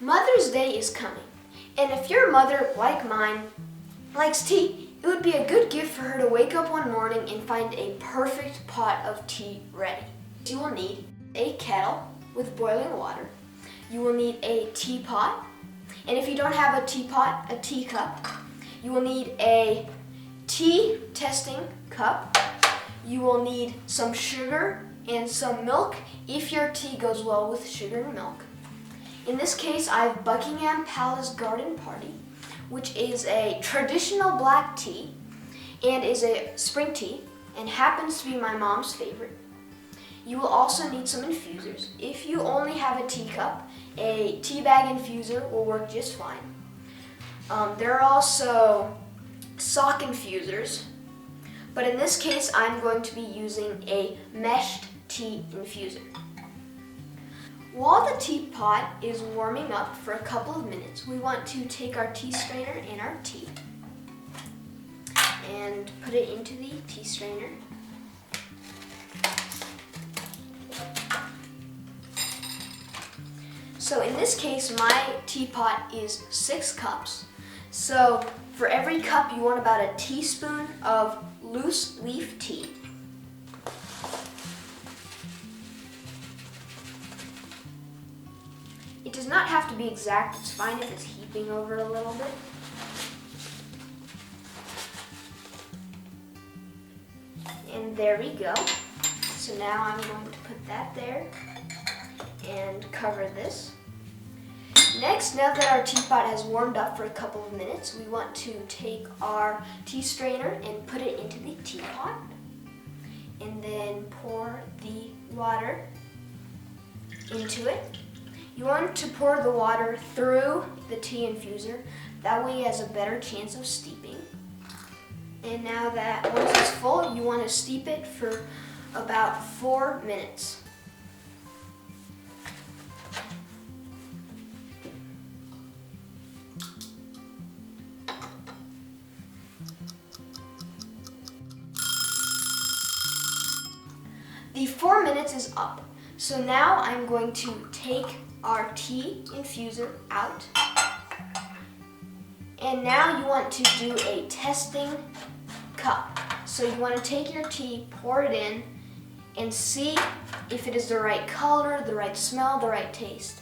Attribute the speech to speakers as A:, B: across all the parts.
A: Mother's Day is coming, and if your mother, like mine, likes tea, it would be a good gift for her to wake up one morning and find a perfect pot of tea ready. You will need a kettle with boiling water. You will need a teapot, and if you don't have a teapot, a teacup. You will need a tea testing cup. You will need some sugar and some milk if your tea goes well with sugar and milk. In this case, I have Buckingham Palace Garden Party, which is a traditional black tea and is a spring tea and happens to be my mom's favorite. You will also need some infusers. If you only have a teacup, a tea bag infuser will work just fine. There are also sock infusers, but in this case, I'm going to be using a meshed tea infuser. While the teapot is warming up for a couple of minutes, we want to take our tea strainer and our tea and put it into the tea strainer. So in this case, my teapot is 6 cups. So for every cup, you want about a teaspoon of loose leaf tea. It does not have to be exact, it's fine if it's heaping over a little bit. And there we go. So now I'm going to put that there and cover this. Next, now that our teapot has warmed up for a couple of minutes, we want to take our tea strainer and put it into the teapot. And then pour the water into it. You want to pour the water through the tea infuser, that way it has a better chance of steeping. And now that once it's full, you want to steep it for about 4 minutes. The 4 minutes is up, so now I'm going to take our tea infuser out. And now you want to do a testing cup. So you want to take your tea, pour it in, and see if it is the right color, the right smell, the right taste.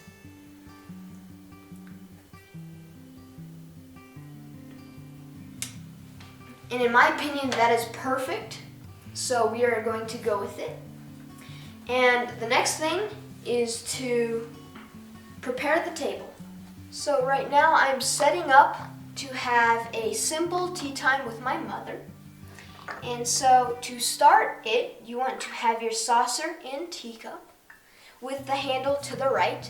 A: And in my opinion, that is perfect. So we are going to go with it. And the next thing is to prepare the table. So right now I'm setting up to have a simple tea time with my mother. And so to start it, you want to have your saucer and teacup with the handle to the right.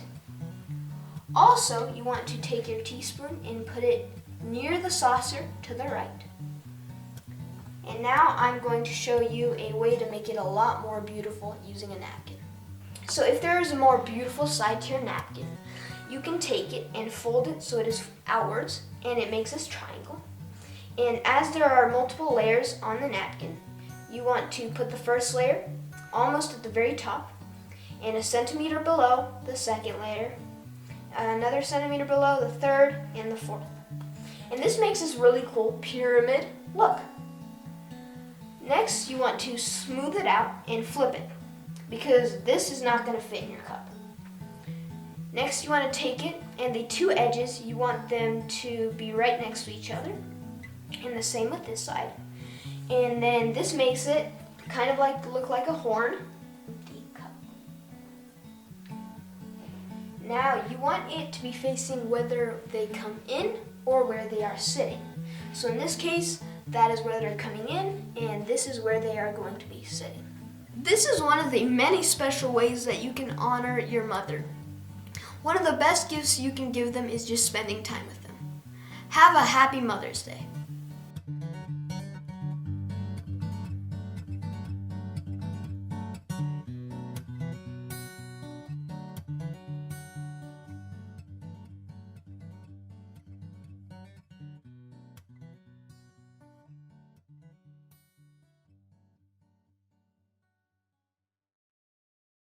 A: Also, you want to take your teaspoon and put it near the saucer to the right. And now I'm going to show you a way to make it a lot more beautiful using a napkin. So if there is a more beautiful side to your napkin, you can take it and fold it so it is outwards and it makes this triangle. And as there are multiple layers on the napkin, you want to put the first layer almost at the very top and 1 centimeter below the second layer, another centimeter below the third and the fourth. And this makes this really cool pyramid look. Next, you want to smooth it out and flip it because this is not going to fit in your cup. Next, you want to take it and the 2 edges, you want them to be right next to each other. And the same with this side. And then this makes it kind of like look like a horn. The cup. Now, you want it to be facing whether they come in or where they are sitting. So in this case, that is where they're coming in, and this is where they are going to be sitting. This is one of the many special ways that you can honor your mother. One of the best gifts you can give them is just spending time with them. Have a happy Mother's Day.